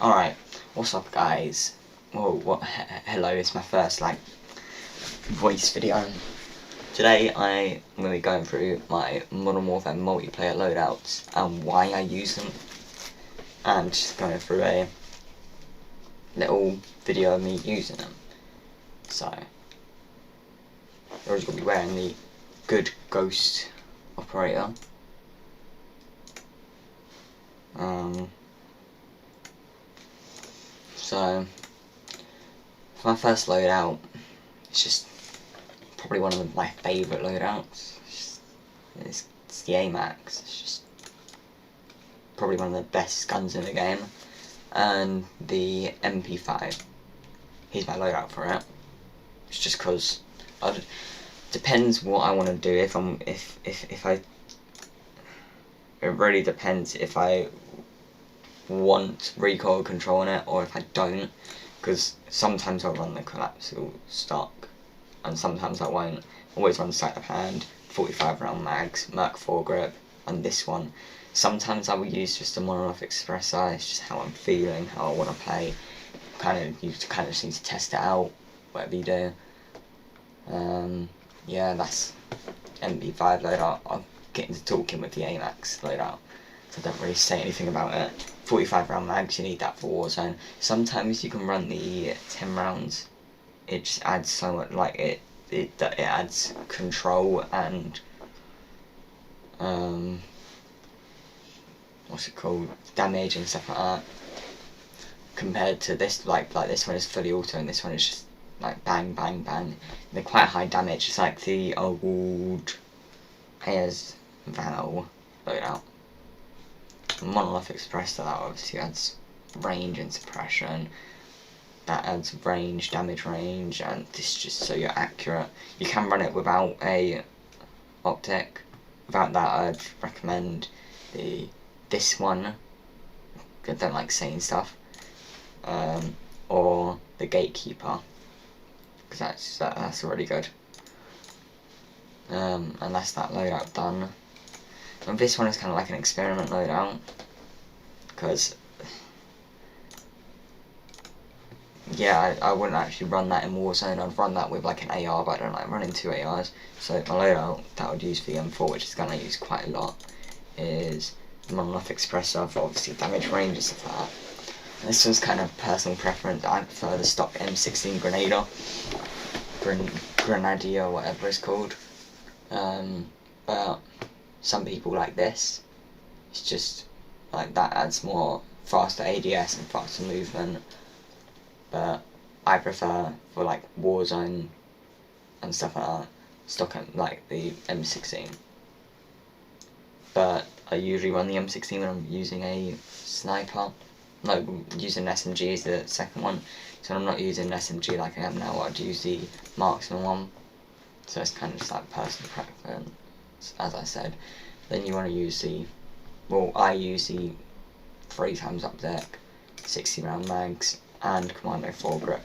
Alright, what's up guys? Whoa, hello, it's my first voice video. Today I'm going to be going through my Modern Warfare multiplayer loadouts and why I use them. And just going through a little video of me using them. So, you're always going to be wearing the good Ghost operator. So, for my first loadout, it's just probably one of my favourite loadouts. It's the AMAX. It's just probably one of the best guns in the game, and the MP5. Here's my loadout for it. It's just because depends what I want to do. It really depends if I want recoil control on it or if I don't, because sometimes I'll run the collapsible stock and sometimes I won't. Always run sleight of hand, 45 round mags, Merc foregrip, and this one. Sometimes I will use just a monolithic suppressor. It's just how I'm feeling, how I want to play. You kind of just need to test it out, whatever you do. Yeah, that's MP5 loadout. I'll get into talking with the AMAX loadout, so I don't really say anything about it. 45 round mags, you need that for Warzone. Sometimes you can run the 10 rounds. It just adds so much, it adds control and what's it called, damage and stuff like that. Compared to this, like this one is fully auto and this one is just like bang bang bang. They're quite high damage. It's like the old Ayers Val loadout. Monolithic suppressor, that obviously adds range and suppression. That adds range, damage range, and this just so you're accurate. You can run it without a optic. Without that, I'd recommend this one. I don't like saying stuff. Or the Gatekeeper, because that's really good. And that's that loadout done. And this one is kind of like an experiment loadout, because yeah, I wouldn't actually run that in Warzone. I'd run that with like an AR, but I don't like running two ARs. So my loadout that I would use for the M4, which is going to use quite a lot, is the monolithic suppressor for obviously damage range and stuff like that. And this one's kind of personal preference. I prefer the stock M16 Grenadier, whatever it's called. But some people like this. It's just like that adds more faster ADS and faster movement. But I prefer for like Warzone and stuff like that, stock like the M16. But I usually run the M16 when I'm using a sniper. No, using SMG is the second one. So I'm not using SMG like I am now. I'd use the marksman one. So it's kind of just like personal preference, as I said. Then you want to use I use the 3x up deck, 60 round mags, and commando foregrip.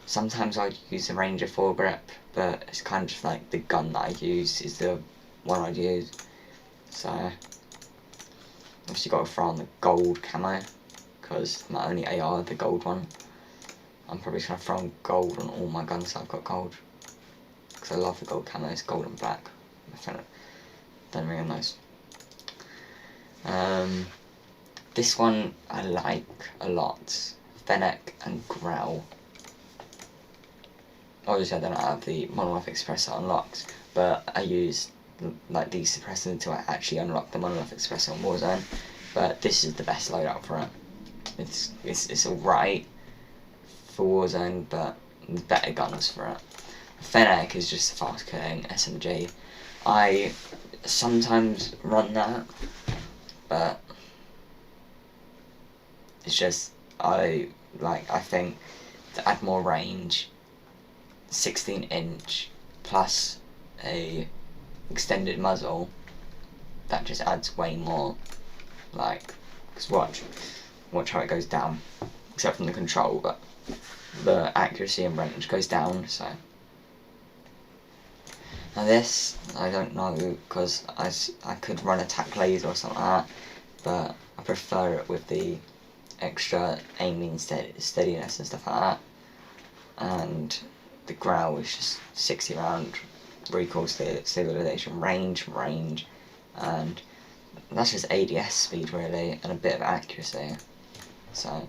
Sometimes I'd use the Ranger foregrip, but it's kind of just like the gun that I use is the one I'd use. So obviously got to throw on the gold camo, because my only AR, the gold one. I'm probably just going to throw on gold on all my guns that I've got gold, because I love the gold camo. It's gold and black. Don't really nice. This one I like a lot. Fennec and Growl. Obviously I don't have the monolithic suppressor unlocked, but I use like these suppressors until I actually unlock the monolithic suppressor on Warzone. But this is the best loadout for it. It's alright for Warzone, but better guns for it. Fennec is just a fast killing SMG. I sometimes run that, but it's just I think to add more range, 16-inch plus a extended muzzle, that just adds way more. Because watch how it goes down, except from the control, but the accuracy and range goes down. So now this I don't know, because I could run attack laser or something like that, but I prefer it with the extra aiming steadiness and stuff like that. And the growl is just 60 round recoil stabilization, range, and that's just ADS speed really, and a bit of accuracy. So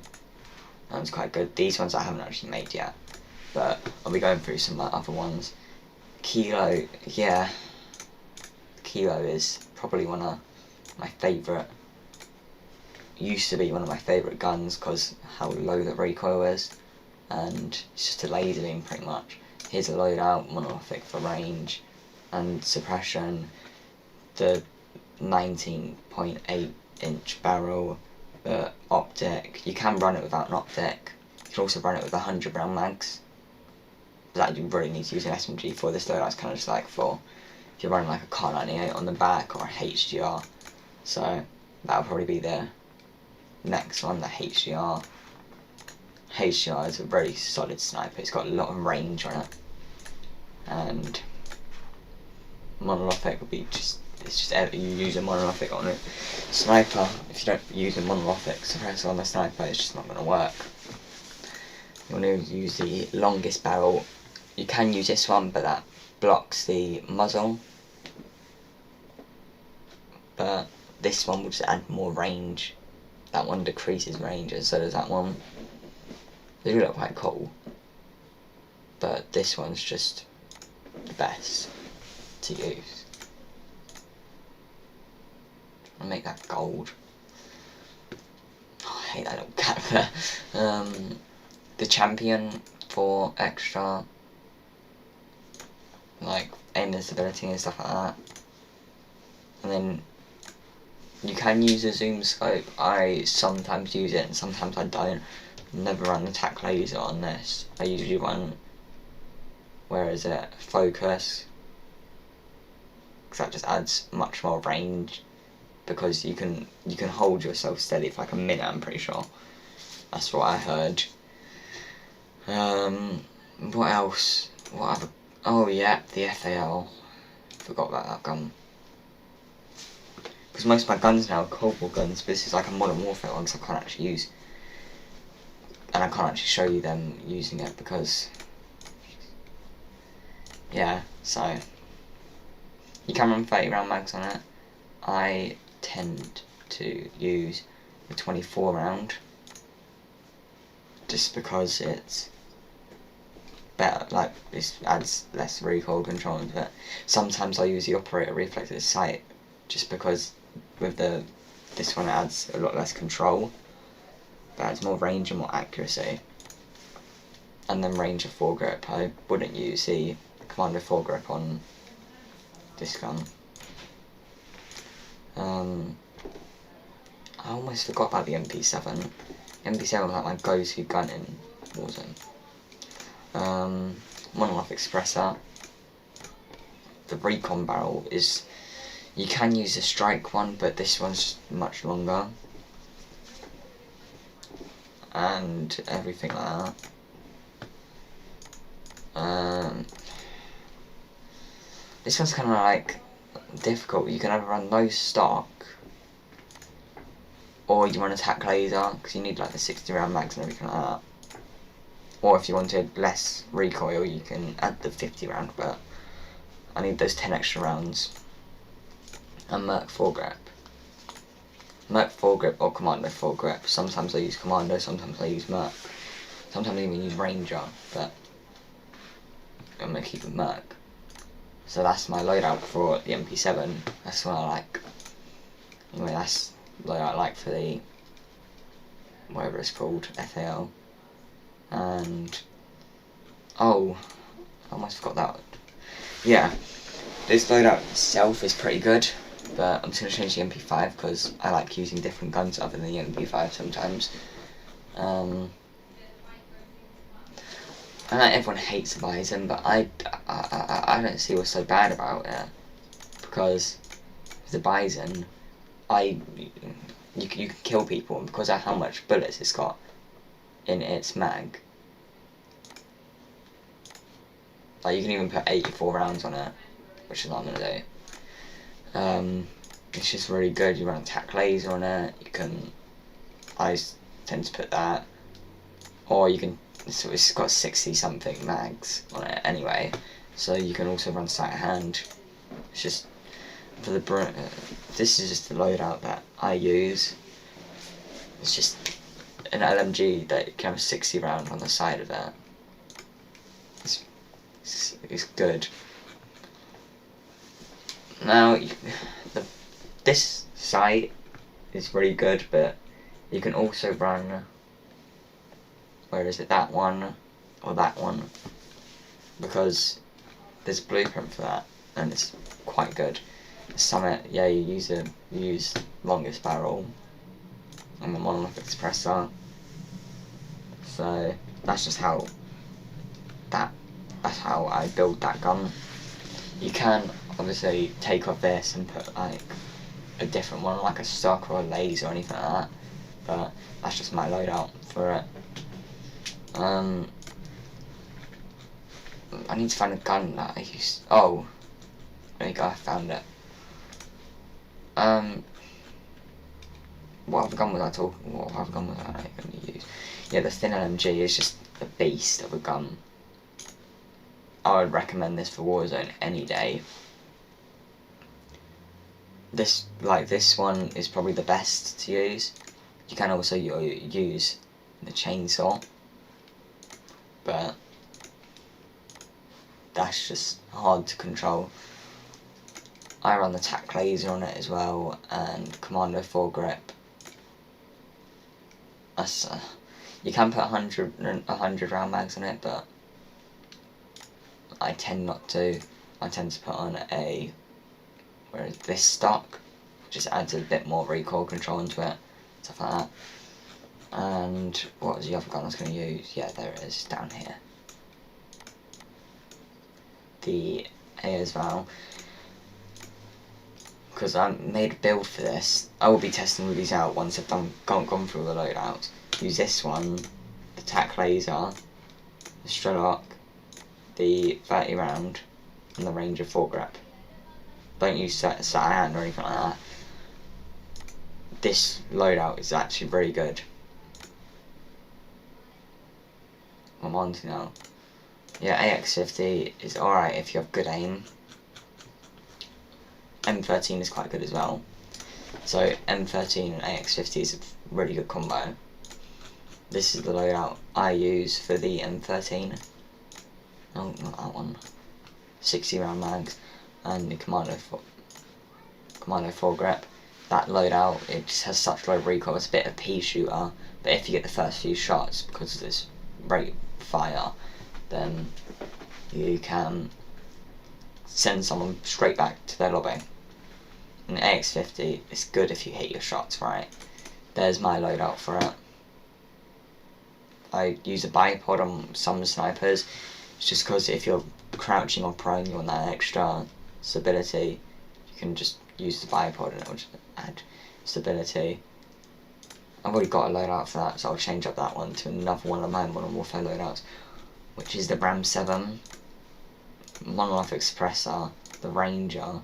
that was quite good. These ones I haven't actually made yet, but I'll be going through some other ones. Kilo, yeah, Kilo is probably one of my favourite, used to be one of my favourite guns because how low the recoil is, and it's just a laser beam pretty much. Here's a loadout, monolithic for range and suppression, the 19.8 inch barrel, optic. You can run it without an optic. You can also run it with 100 round mags. That you really need to use an SMG for. This loadout's kind of just like for if you're running like a Car 98 on the back or a HDR. So that'll probably be the next one, the HDR. HDR is a very solid sniper. It's got a lot of range on it, and monolithic would be just, it's just you use a monolithic on a sniper. If you don't use a monolithic suppressor on the sniper, it's just not going to work. You want to use the longest barrel. You can use this one, but that blocks the muzzle. But this one will just add more range. That one decreases range, and so does that one. They do look quite cool, but this one's just the best to use. I'll make that gold. Oh, I hate that little cat there. The champion for extra, like, aim and stability and stuff like that. And then you can use a zoom scope. I sometimes use it and sometimes I don't. Never run attack laser on this. I usually run, where is it, focus, because that just adds much more range, because you can hold yourself steady for like a minute, I'm pretty sure. That's what I heard. What else? What other? Oh yeah, the FAL. Forgot about that gun. Because most of my guns now are Cold War guns, but this is like a Modern Warfare one, so I can't actually use. And I can't actually show you them using it because, yeah, so you can run 30 round mags on it. I tend to use the 24 round just because it's better, like it adds less recoil control into it. Sometimes I use the operator reflected sight just because with this one it adds a lot less control. But adds more range and more accuracy. And then range of foregrip. I wouldn't use the Commando foregrip on this gun. I almost forgot about the MP7. MP7 was like my go-to gun in Warzone. Monolithic suppressor. The recon barrel is, you can use a strike one, but this one's much longer. And everything like that. This one's kind of like difficult. You can either run low stock, or you run attack laser because you need like the 60 round mags and everything like that. Or if you wanted less recoil, you can add the 50 round. But I need those 10 extra rounds. And Merc foregrip. Merc foregrip or Commando foregrip. Sometimes I use Commando, sometimes I use Merc. Sometimes I even use Ranger, but I'm going to keep it Merc. So that's my loadout for the MP7. That's what I like. Anyway, that's the loadout I like for the, whatever it's called, FAL. And, oh, I almost forgot that. Yeah, this loadout itself is pretty good. But I'm just going to change the MP5 because I like using different guns other than the MP5 sometimes. I know everyone hates the Bison, but I don't see what's so bad about it. Because the Bison, you can kill people, and because of how much bullets it's got in its mag, like you can even put 84 rounds on it, which is what I'm going to do. It's just really good. You run attack laser on it. You can, I tend to put that, or you can, so it's got 60 something mags on it anyway, so you can also run sight of hand. It's just for the this is just the loadout that I use. It's just an LMG that can have a 60 round on the side of it. It's good. Now this sight is really good, but you can also run, where is it, that one or that one, because there's a blueprint for that and it's quite good. Summit, yeah, you use longest barrel and the monolith expressor. So that's just how that's how I build that gun. You can obviously take off this and put like a different one, like a stock or a laser or anything like that, but that's just my loadout for it. I need to find a gun that I use. Oh, there you go, I found it. What other gun was I talking? What other gun was I going to use? Yeah, the thin LMG is just a beast of a gun. I would recommend this for Warzone any day. This one is probably the best to use. You can also use the chainsaw, but that's just hard to control. I run the tac laser on it as well, and commando foregrip. That's you can put 100 round mags on it, but I tend not to. I tend to put on a, whereas this stock just adds a bit more recoil control into it, stuff like that. And what was the other gun I was going to use? Yeah, there it is, down here. The A as well. Because I made a build for this. I will be testing all these out once I've gone through the loadouts. Use this one, the tac laser, the Strelok, the 30 round, and the Ranger foregrip. Don't use cyan or anything like that. This loadout is actually very good. I'm on to now. Yeah, AX50 is alright if you have good aim. M13 is quite good as well. So M13 and AX50 is a really good combo. This is the loadout I use for the M13. Oh, not that one. 60 round mags and the commando foregrip. That loadout, it just has such low recoil. It's a bit of a pea shooter, but if you get the first few shots because of this rate of fire, then you can send someone straight back to their lobby. And AX50 is good if you hit your shots right. There's my loadout for it. I use a bipod on some snipers. It's just because if you're crouching or prone, you want that extra stability. You can just use the bipod and it will just add stability. I've already got a loadout for that, so I'll change up that one to another one of my Modern Warfare loadouts, which is the Ram 7, monolith expressor, the Ranger,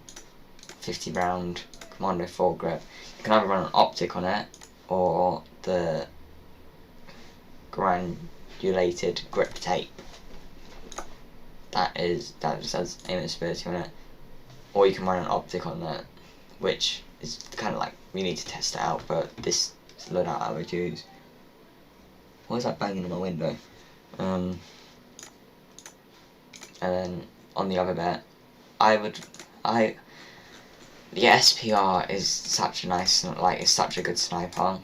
50 round commando foregrip. You can either run an optic on it or the granulated grip tape. That just has aim and stability on it. Or you can run an optic on that, which is kind of like, we need to test it out, but this is the loadout I would use. Why is that banging on my window? And then on the other bit, the SPR is such a nice, it's such a good sniper.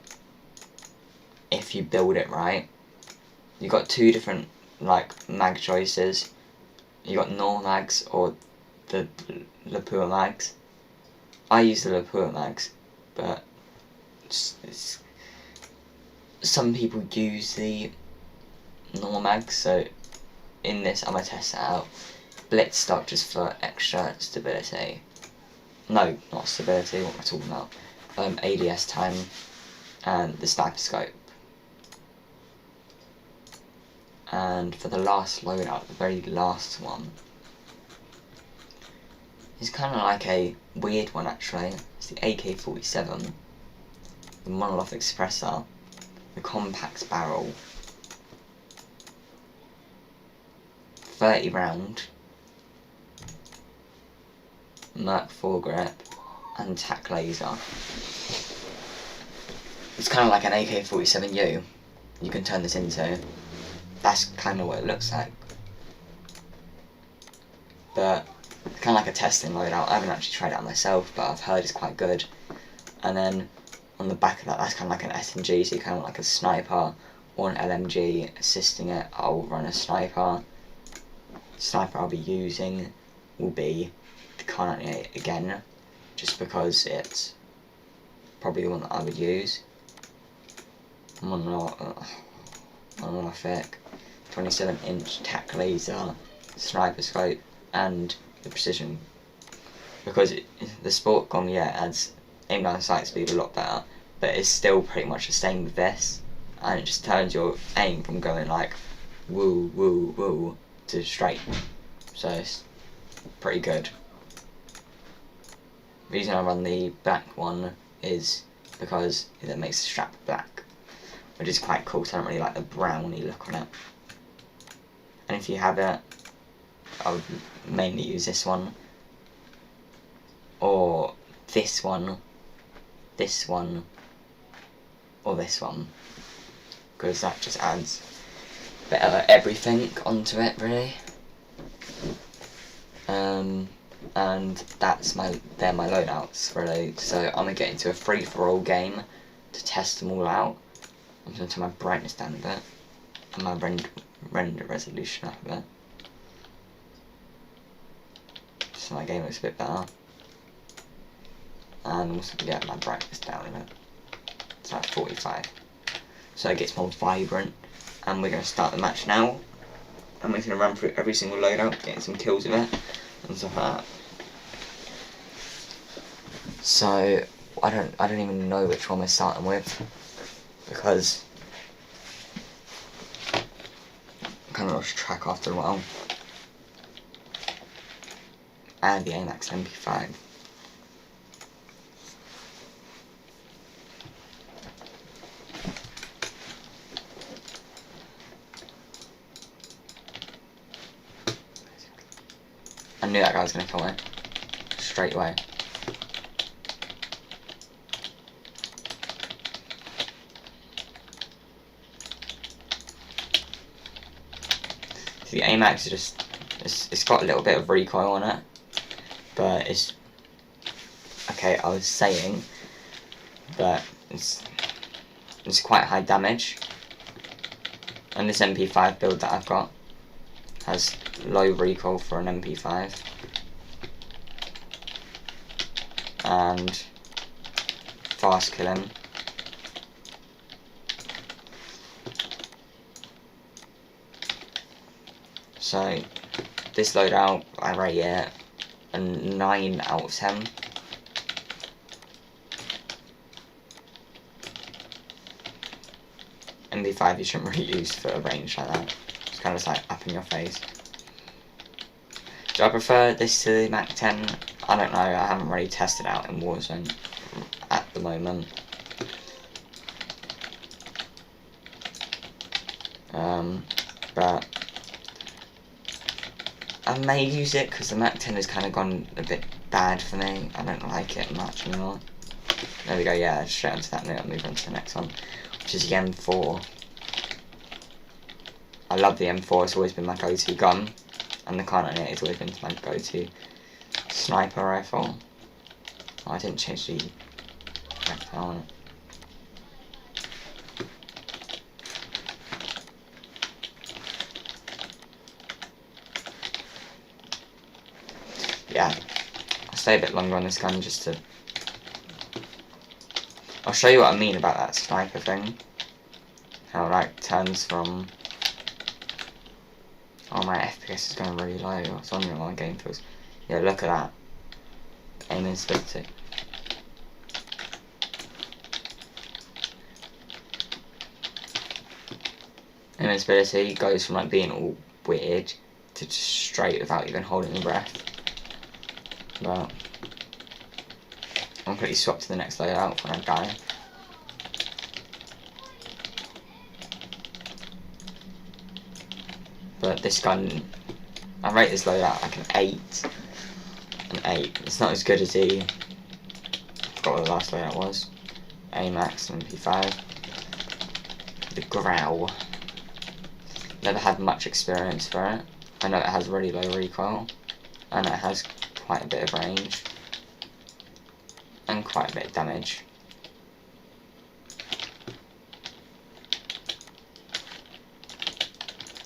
If you build it right, you got two different mag choices. You got normal mags or the Lapua mags. I use the Lapua mags, but some people use the normal mags. So in this, I'm gonna test it out. Blitz stock just for extra stability. No, not stability. What am I talking about? ADS time and the sniper scope. And for the last loadout, the very last one, it's kind of like a weird one actually. It's the AK-47, the monolith expressor, the compact barrel, 30 round, Merc foregrip, and tac laser. It's kind of like an AK-47U. You can turn this into. That's kind of what it looks like. But it's kind of like a testing loadout. I haven't actually tried it out myself, but I've heard it's quite good. And then on the back of that, that's kind of like an SMG, so you kind of like a sniper or an LMG assisting it. I'll run a sniper. The sniper I'll be using will be the Kar 98 again, just because it's probably the one that I would use. I'm on a thick 27-inch tac laser, sniper scope, and the precision. Because the sport gun, yeah, adds aim down sight speed a lot better, but it's still pretty much the same with this, and it just turns your aim from going like woo woo woo to straight. So it's pretty good. The reason I run the black one is because it makes the strap black, which is quite cool, so I don't really like the browny look on it. And if you have it, I would mainly use this one, or this one, or this one, because that just adds a bit of everything onto it, really. And they're my loadouts, really. So I'm gonna get into a free-for-all game to test them all out. I'm gonna turn my brightness down a bit, and my render resolution up a bit, so my game looks a bit better. And I'm also gonna get my brightness down a bit. It's like 45, so it gets more vibrant. And we're gonna start the match now, and we're gonna run through every single loadout, getting some kills with it and stuff like that. So I don't even know which one we're starting with, because I kind of lost track after a while. And the AMAX MP5. I knew that guy was going to come away straight away. The AMAX is just, it's got a little bit of recoil on it, but it's, okay, I was saying that it's quite high damage, and this MP5 build that I've got has low recoil for an MP5, and fast killing. So this loadout, I rate it a 9 out of 10. MP5 you shouldn't really use for a range like that. It's kind of like up in your face. Do I prefer this to the Mac 10? I don't know, I haven't really tested out in Warzone at the moment. But I may use it because the Mac 10 has kind of gone a bit bad for me. I don't like it much anymore. There we go, yeah, straight onto that note, I'll move on to the next one, which is the M4. I love the M4, it's always been my go-to gun, and the Kar 98 has always been my go-to sniper rifle. Oh, I didn't change the projectile on it. Yeah, I'll stay a bit longer on this gun just to... I'll show you what I mean about that sniper thing. How it like turns from... Oh, my FPS is going really low. It's on my game feels. Yeah, look at that. Aiming stability. Aiming stability goes from like being all weird to just straight without even holding your breath. But I'm pretty swapped to the next loadout when I die. but this gun, I rate this loadout like an 8. An 8. It's not as good as the, I forgot what the last loadout was. AMAX and MP5. The Growl. Never had much experience for it. I know it has really low recoil, and it has quite a bit of range, and quite a bit of damage.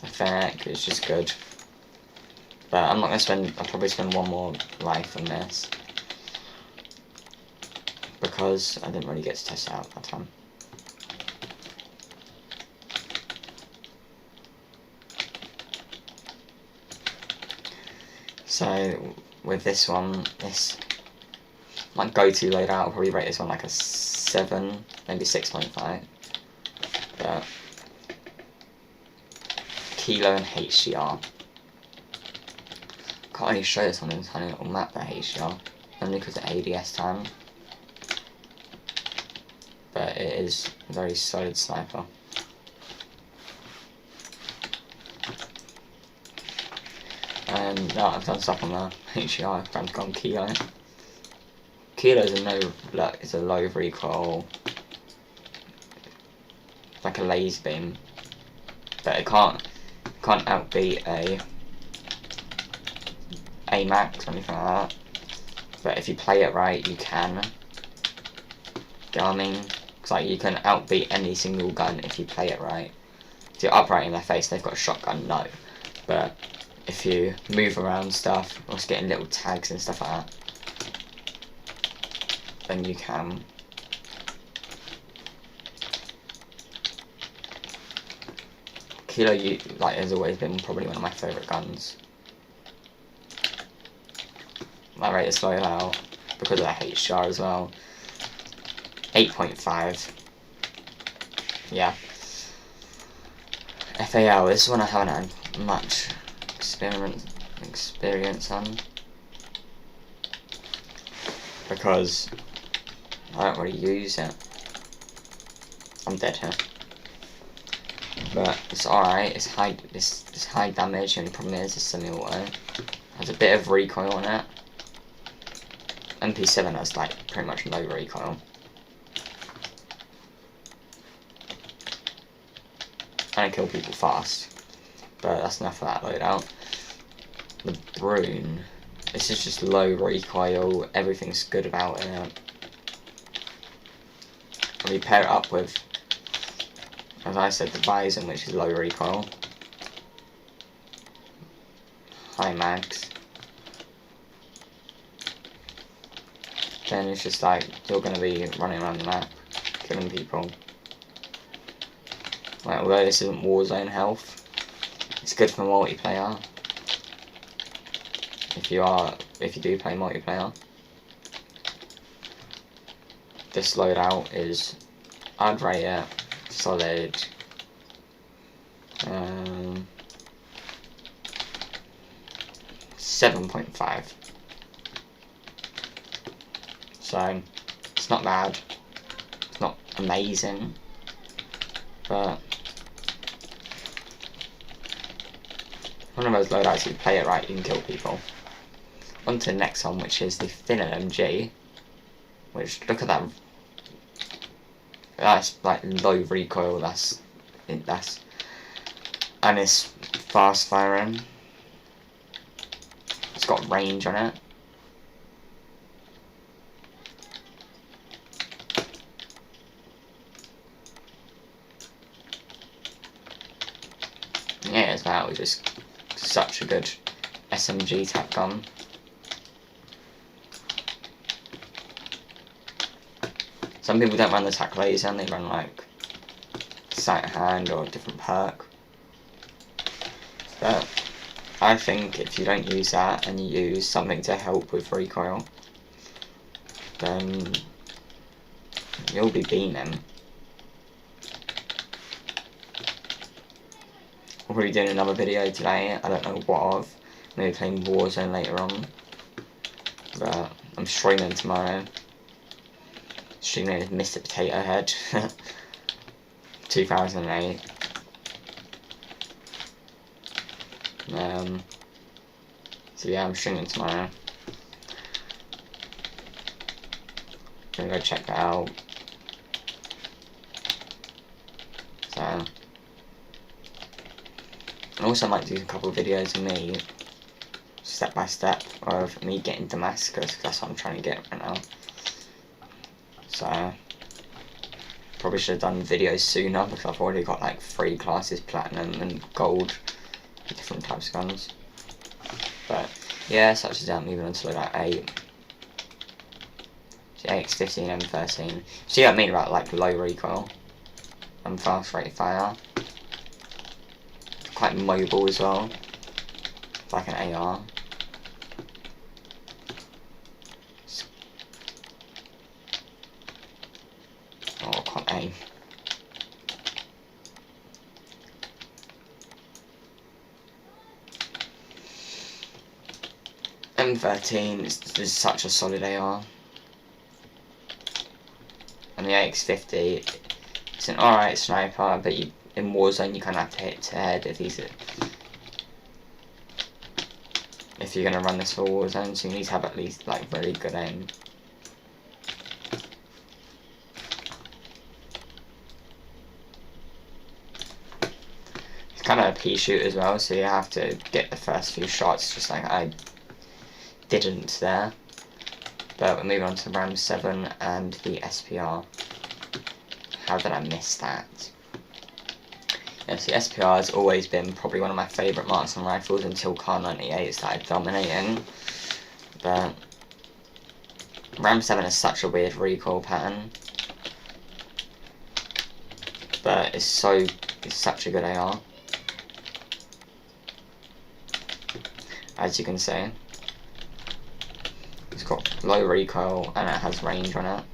The Fennec is just good. But I'm not going to spend, I'll probably spend one more life on this, because I didn't really get to test it out that time. So, with this one, this, my go-to loadout, I'll probably rate this one like a 7, maybe 6.5. But, Kilo and HDR. Can't really show this on a tiny little map, that HDR, only because of ADS time. But it is a very solid sniper. And no, I've done stuff on the HDR, I've gone Kilo. Kilo is a low recoil, like a laser beam, but it can't outbeat a AMAX or anything like that. But if you play it right, you can. You know what I mean? It's like you can outbeat any single gun if you play it right. If you're upright in their face, they've got a shotgun, no. But if you move around stuff, or just getting little tags and stuff like that, then you can. Kilo, has always been probably one of my favourite guns. I rate this loadout because of the HDR as well. 8.5. Yeah. FAL, this is one I haven't had much experience on, because I don't really use it. I'm dead here. But it's alright, it's high damage, the only problem is it's semi-auto. Has a bit of recoil on it. MP7 has like pretty much no recoil. And I kill people fast. But that's enough for that loadout. The Brune, this is just low recoil, everything's good about it. And we pair it up with, as I said, the Bison, which is low recoil. High mags. Then it's just like, you're going to be running around the map, killing people. Like, although this isn't Warzone health, it's good for multiplayer. If you do play multiplayer. This loadout is, I'd rate it solid 7.5. So it's not bad, it's not amazing, but one of those loadouts, if you play it right, you can kill people. On to the next one, which is the Thin LMG, which, look at that, that's like low recoil, that's, and it's fast firing, it's got range on it. Yeah, as well, it's just such a good SMG type gun. Some people don't run the tac laser and they run like sight hand or a different perk. But I think if you don't use that and you use something to help with recoil, then you'll be beaming. We'll probably doing another video today, I don't know what of. Maybe playing Warzone later on. But I'm streaming tomorrow. Streaming with Mr. Potato Head. 2008. So yeah, I'm streaming tomorrow. Gonna go check that out. So, and also I might do a couple of videos of me, step by step, of me getting Damascus, because that's what I'm trying to get right now. So, probably should have done videos sooner, because I've already got like 3 classes, platinum and gold, different types of guns. But yeah, such as that, moving on to like 8. AX-15, M13. See what I mean about like low recoil and fast rate of fire. Quite mobile as well. It's like an AR. Oh, I can't aim. M13 is such a solid AR. And the AX-50, it's an alright sniper, but in Warzone you kind of have to hit to head if you're going to run this for Warzone, so you need to have at least like very good aim. It's kind of a pea shoot as well, so you have to get the first few shots, just like I didn't there. But we're moving on to Ram 7 and the SPR. How did I miss that? Yes, the SPR has always been probably one of my favourite marksman rifles until Kar 98 started dominating. But Ram 7 has such a weird recoil pattern. But it's such a good AR. As you can see. It's got low recoil and it has range on it.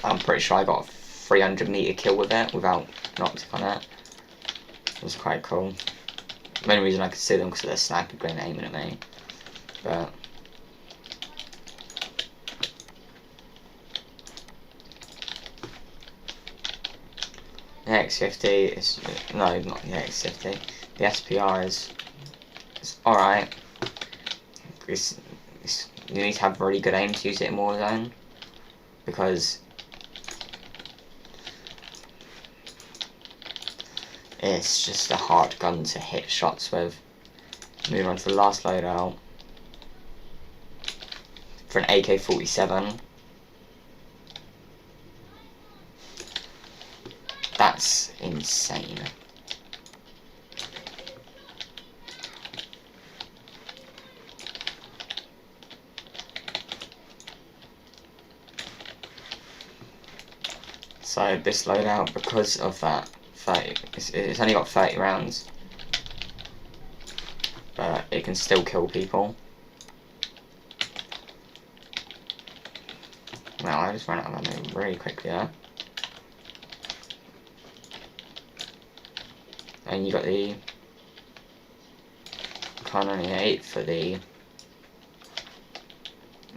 I'm pretty sure I got a 300 meter kill with it without an optic on it. It was quite cool. The main reason I could see them because of their sniper gun aiming at me. But the X50 is no, not the X50. The SPR is alright. You need to have really good aim to use it in Warzone, because it's just a hard gun to hit shots with. Moving on to the last loadout for an AK-47. That's insane. So this loadout, because of that 30, it's only got 30 rounds, but it can still kill people. Wow, I just ran out of ammo really quickly there. And you got the Kar 98 for the...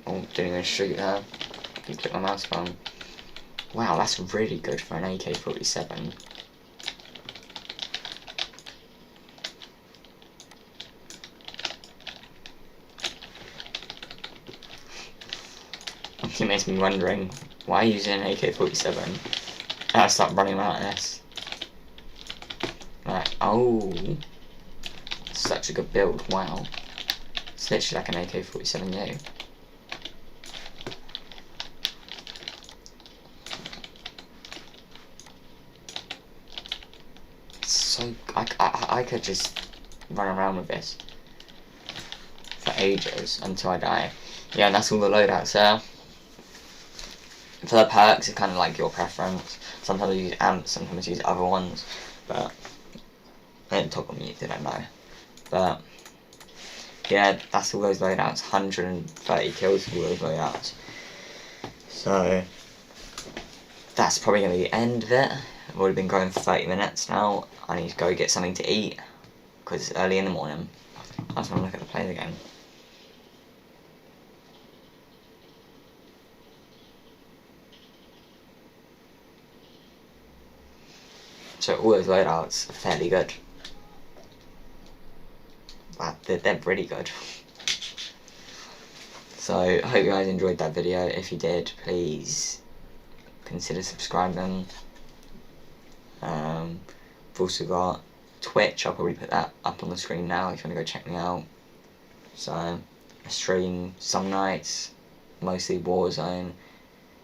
Oh, didn't even shoot there. You click my mouse button. Wow, that's really good for an AK-47. It makes me wondering, why using an AK-47? And I start running out of this. Like, oh, such a good build, wow. It's literally like an AK-47U. So, I could just run around with this for ages until I die. Yeah, and that's all the loadouts there. For the perks, it's kind of like your preference. Sometimes I use amps, sometimes I use other ones, but I didn't talk on mute, did I know? But yeah, that's all those loadouts. 130 kills for all those loadouts. So that's probably going to be the end of it. I've already been going for 30 minutes now. I need to go get something to eat because it's early in the morning. I just want to look at the play again. So all those loadouts are fairly good. they're really good. So I hope you guys enjoyed that video. If you did, please consider subscribing. We've also got Twitch. I'll probably put that up on the screen now if you want to go check me out. So I stream some nights, mostly Warzone.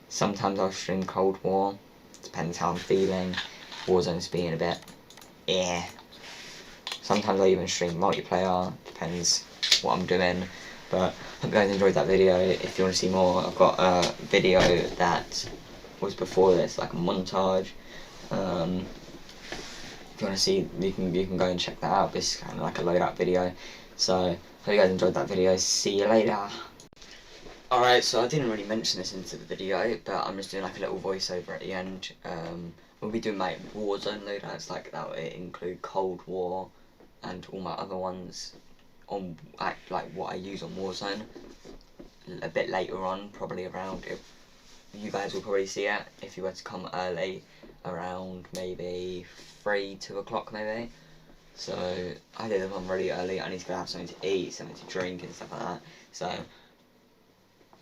Sometimes I'll stream Cold War. Depends how I'm feeling. Warzone's being a bit Sometimes I even stream multiplayer. Depends what I'm doing. But hope you guys enjoyed that video. If you want to see more, I've got a video that was before this, like a montage. If you want to see, you can go and check that out. This is kind of like a loadout video. So hope you guys enjoyed that video. See you later. Alright, so I didn't really mention this into the video, but I'm just doing like a little voiceover at the end. We'll be doing my Warzone loadouts, like that would include Cold War and all my other ones on like what I use on Warzone a bit later on, probably around, if you guys will probably see it if you were to come early, around maybe 2 o'clock maybe. So I did them really early. I need to go have something to eat, something to drink and stuff like that. So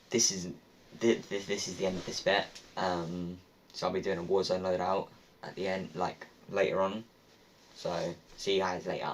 this is the end of this bit. So I'll be doing a Warzone loadout at the end, like later on. So see you guys later.